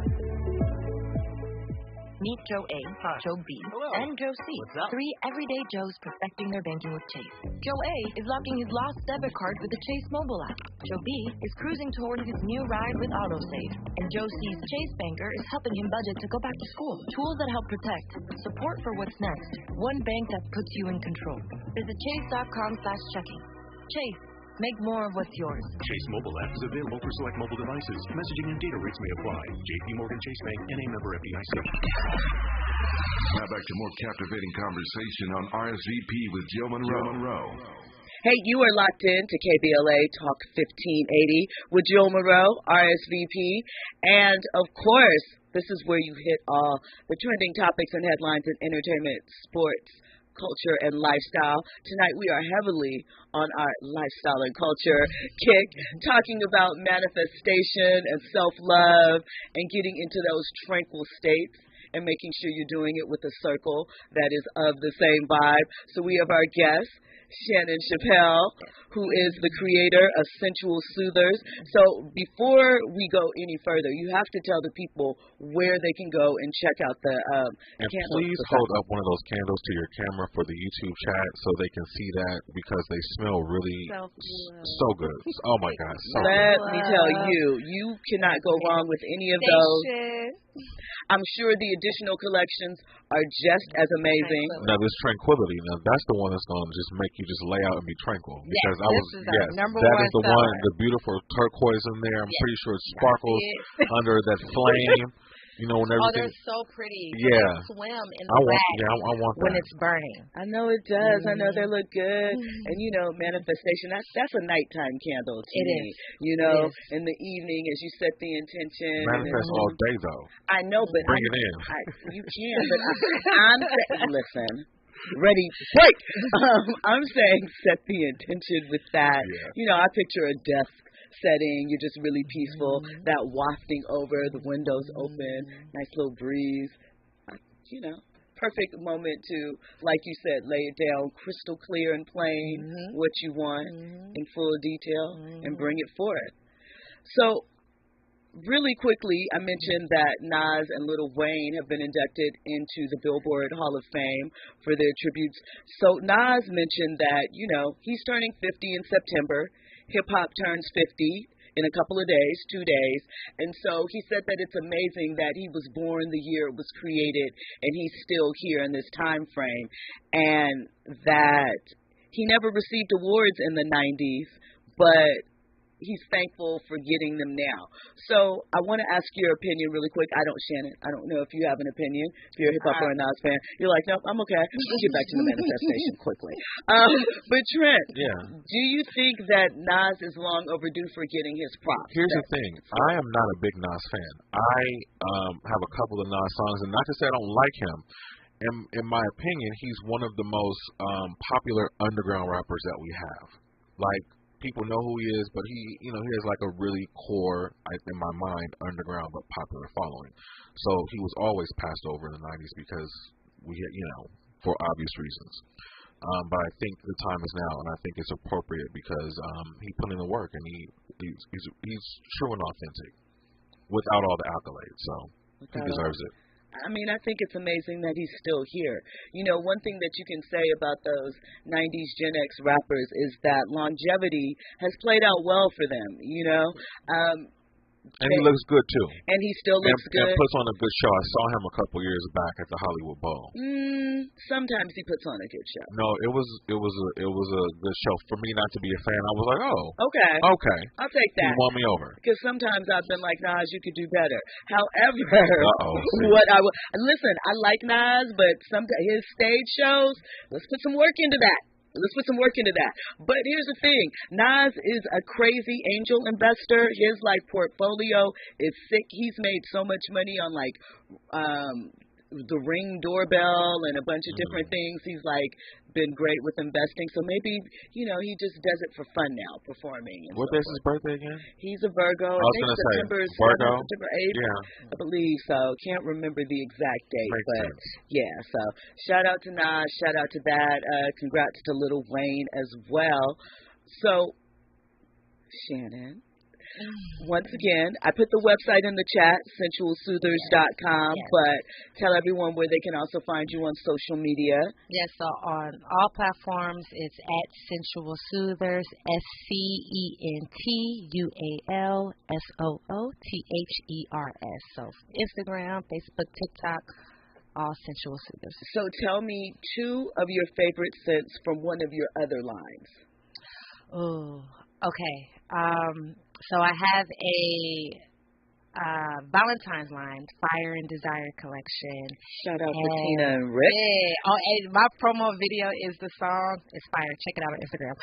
1580. Meet Joe A, Joe B, and Joe C. Three everyday Joes perfecting their banking with Chase. Joe A is locking his lost debit card with the Chase mobile app. Joe B is cruising toward his new ride with AutoSave. And Joe C's Chase banker is helping him budget to go back to school. Tools that help protect. Support for what's next. One bank that puts you in control. Visit chase.com/checking. Chase. Make more of what's yours. Chase mobile app is available for select mobile devices. Messaging and data rates may apply. JP Morgan Chase Bank, N.A. member FDIC. Now back to more captivating conversation on RSVP with Jill Munroe. Hey, you are locked in to KBLA Talk 1580 with Jill Munroe, RSVP. And, of course, this is where you hit all the trending topics and headlines in entertainment, sports, culture, and lifestyle. Tonight we are heavily on our lifestyle and culture kick, talking about manifestation and self-love and getting into those tranquil states and making sure you're doing it with a circle that is of the same vibe. So we have our guest, Shannon Chappell, who is the creator of Scentual Soothers. So before we go any further, you have to tell the people where they can go and check out the and candles. Please hold up one of those candles to your camera for the YouTube chat so they can see that, because they smell really so good. Oh my God. So Let me tell you, you cannot go wrong with any of those. I'm sure the additional collections are just as amazing. Now this tranquility, that's the one that's going to just make you just lay out and be tranquil. Because that is the one, the beautiful turquoise in there. I'm pretty sure it sparkles under that flame. You know, when everything. They're so pretty. Yeah. They swim in the wax I want when that. it's burning. I know it does. I know they look good. And, you know, manifestation, that's a nighttime candle to me. Is. You know, in the evening as you set the intention. Manifest all day, though. I know, but Bring it in. You can, but I'm listen. Ready, break. I'm saying set the intention with that. Yeah. You know, I picture a desk setting, you're just really peaceful, that wafting over, the windows open, nice little breeze, you know, perfect moment to, like you said, lay it down crystal clear and plain, what you want in full detail, and bring it forth. So, really quickly, I mentioned that Nas and Lil Wayne have been inducted into the Billboard Hall of Fame for their tributes. So Nas mentioned that, you know, he's turning 50 in September. Hip-hop turns 50 in a couple of days, 2 days. And so he said that it's amazing that he was born the year it was created and he's still here in this time frame. And that he never received awards in the 90s, but he's thankful for getting them now. So I want to ask your opinion really quick. Shannon, I don't know if you have an opinion. If you're a hip-hop or a Nas fan, you're like, no, I'm okay. We'll get back to the manifestation quickly. But Trent, do you think that Nas is long overdue for getting his props? Here's the thing. I am not a big Nas fan. I have a couple of Nas songs, and not to say I don't like him. in my opinion, he's one of the most popular underground rappers that we have. Like, people know who he is, but he has like a really core, in my mind, underground but popular following. So he was always passed over in the 90s because we had, for obvious reasons. But I think the time is now, and I think it's appropriate because he put in the work, and he's true and authentic without all the accolades. So he deserves it. I mean, I think it's amazing that he's still here. One thing that you can say about those 90s Gen X rappers is that longevity has played out well for them, And he looks good, too. And he still looks good. And puts on a good show. I saw him a couple years back at the Hollywood Bowl. Sometimes he puts on a good show. No, it was a good show. For me not to be a fan, I was like, oh. Okay. I'll take that. He won me over. Because sometimes I've been like, Nas, you could do better. However, listen, I like Nas, but sometimes his stage shows, let's put some work into that. But here's the thing. Nas is a crazy angel investor. His portfolio is sick. He's made so much money on the Ring doorbell and a bunch of different things. He's been great with investing. So maybe, he just does it for fun now, performing. What day's his birthday again? He's a Virgo. I was going to say, Virgo? September 8th, yeah. I believe so. Can't remember the exact date. But yeah, so shout out to Nas. Shout out to that. Congrats to Lil Wayne as well. So, Shannon, once again, I put the website in the chat, ScentualSoothers.com, but tell everyone where they can also find you on social media. Yes, so on all platforms, it's at Scentual Soothers, ScentualSoothers. So Instagram, Facebook, TikTok, all Scentual Soothers. So tell me 2 of your favorite scents from one of your other lines. Oh, okay. So I have a Valentine's line, Fire and Desire collection. Shout out to Tina and Rick. Yeah. Oh, and my promo video is the song. It's fire. Check it out on Instagram.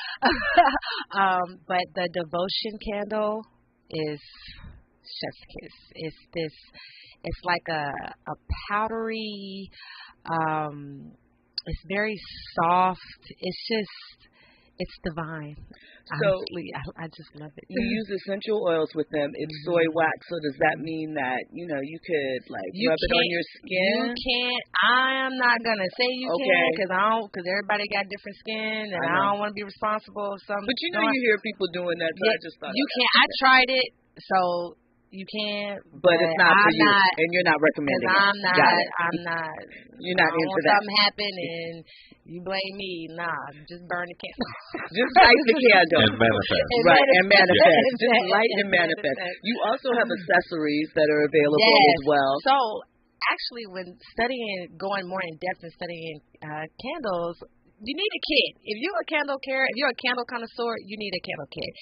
But the Devotion candle is chef's kiss. It's like a powdery, it's very soft. It's divine. So honestly, I just love it. You use essential oils with them. It's soy wax. So does that mean that you could rub it on your skin? You can't. I am not gonna say you can because everybody got different skin, and I don't want to be responsible of something. But you hear people doing that. So I just thought you can't. I tried it, so. You can't, but it's not for you, and you're not recommending it. I'm not. You're not into that. Something happen and you blame me. Nah, just burn the candle. Just light the candle and manifest. Right, and manifest. Just light and manifest. You also have accessories that are available as well. So actually, when going more in depth and studying candles. You need a kit. If you're a candle connoisseur, you need a candle kit.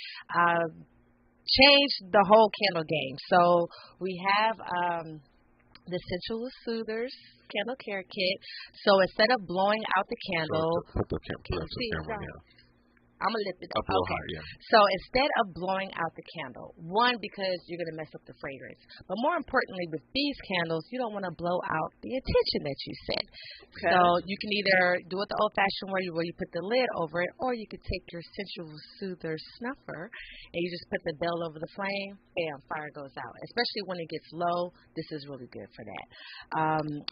Change the whole candle game. So we have the Scentual Soothers candle care kit. So instead of blowing out the candle, put the camera. I'm going to lift it up. Up a little high, yeah. So instead of blowing out the candle, one, because you're going to mess up the fragrance. But more importantly, with these candles, you don't want to blow out the intention that you set. Okay. So you can either do it the old-fashioned way where you put the lid over it, or you could take your Scentual Soothers snuffer and you just put the bell over the flame, bam, fire goes out. Especially when it gets low, this is really good for that.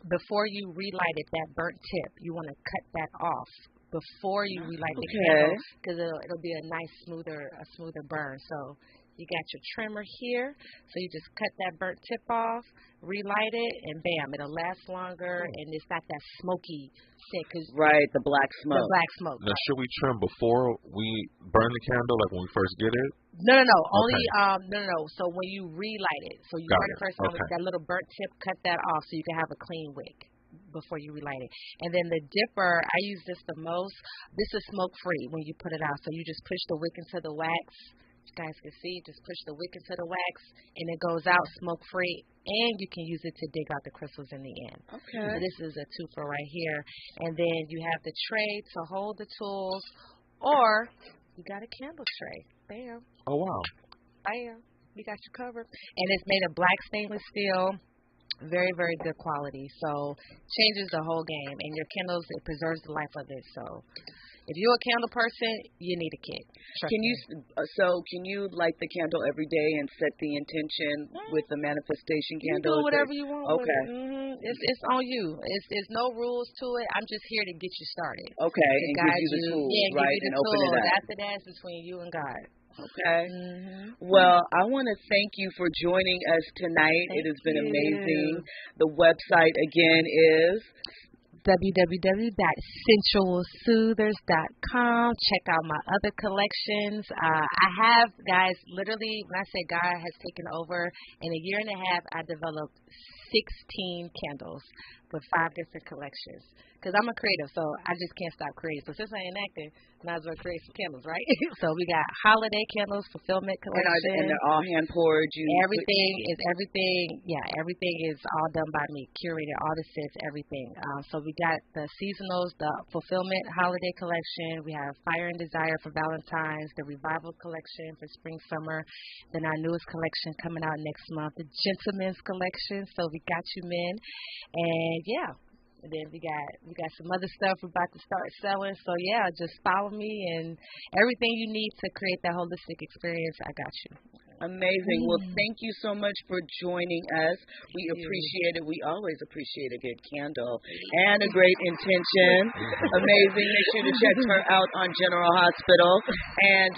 Before you relight it, that burnt tip, you want to cut that off before you relight the candle, because it'll be a nice smoother burn. So you got your trimmer here, so you just cut that burnt tip off, relight it, and bam, it'll last longer, and it's not that smoky scent. Right, the black smoke. The black smoke. Now, should we trim before we burn the candle, like when we first get it? No. Only no. So when you relight it, so you burn it first time with that little burnt tip, cut that off so you can have a clean wick before you relight it. And then the dipper, I use this the most. This is smoke free when you put it out. So you just push the wick into the wax. You guys can see, just push the wick into the wax and it goes out smoke free, and you can use it to dig out the crystals in the end. Okay. So this is a twofer right here. And then you have the tray to hold the tools, or you got a candle tray. Bam. Oh wow. Bam. You got you covered. And it's made of black stainless steel. Very, very good quality. So changes the whole game. And your candles, it preserves the life of it. So if you're a candle person, you need a kit. Can you light the candle every day and set the intention with the manifestation candle? You do whatever you want. Okay. It's on you. It's no rules to it. I'm just here to get you started. Okay, and give you the tools, right, and open it up. After that, it's between you and God. Okay. Well, I want to thank you for joining us tonight. It has been amazing. The website again is www.scentualsoothers.com. Check out my other collections. I have, guys, literally, when I say God has taken over, in a year and a half, I developed 16 candles with 5 different collections. Because I'm a creative, so I just can't stop creating. So since I ain't acting, might as well create some candles, right? So we got holiday candles, fulfillment collection. And they're all hand poured. Everything is all done by me, curated, all the scents, everything. So we got the seasonals, the fulfillment holiday collection. We have Fire and Desire for Valentine's, the Revival collection for spring, summer. Then our newest collection coming out next month, the Gentleman's collection. So we got you men. And yeah. And then we got some other stuff we're about to start selling. So yeah, just follow me and everything you need to create that holistic experience, I got you. Amazing. Well, thank you so much for joining us. We appreciate it. We always appreciate a good candle and a great intention. Amazing. Make sure to check her out on General Hospital and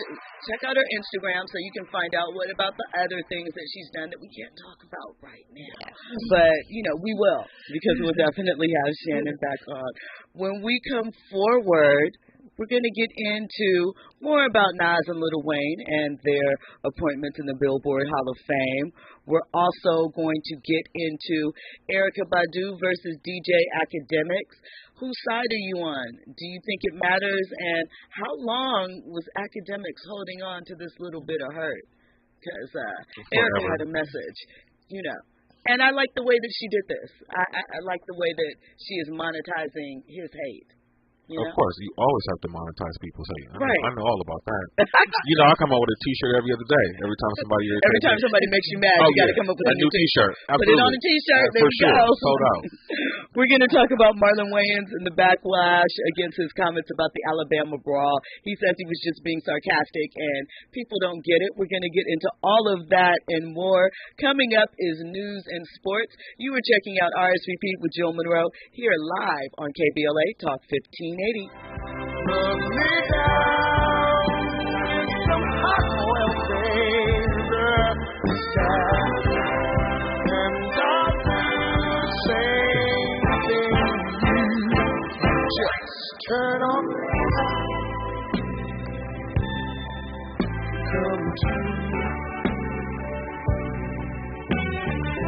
check out her Instagram so you can find out what about the other things that she's done that we can't talk about right now. But, we will, because we'll definitely have Shannon back on. When we come forward, we're going to get into more about Nas and Lil Wayne and their appointments in the Billboard Hall of Fame. We're also going to get into Erykah Badu versus DJ Academics. Whose side are you on? Do you think it matters? And how long was Academics holding on to this little bit of hurt? Because Erykah had a message, And I like the way that she did this. I like the way that she is monetizing his hate. Of course, you always have to monetize people's hate. I know all about that. I come up with a T-shirt every other day. Every time somebody makes you mad, you got to come up with a new T-shirt. Put it on a T-shirt. There we go. Sold out. We're going to talk about Marlon Wayans and the backlash against his comments about the Alabama brawl. He says he was just being sarcastic, and people don't get it. We're going to get into all of that and more. Coming up is news and sports. You were checking out RSVP with Jill Munroe here live on KBLA Talk 1580. Turn on, come to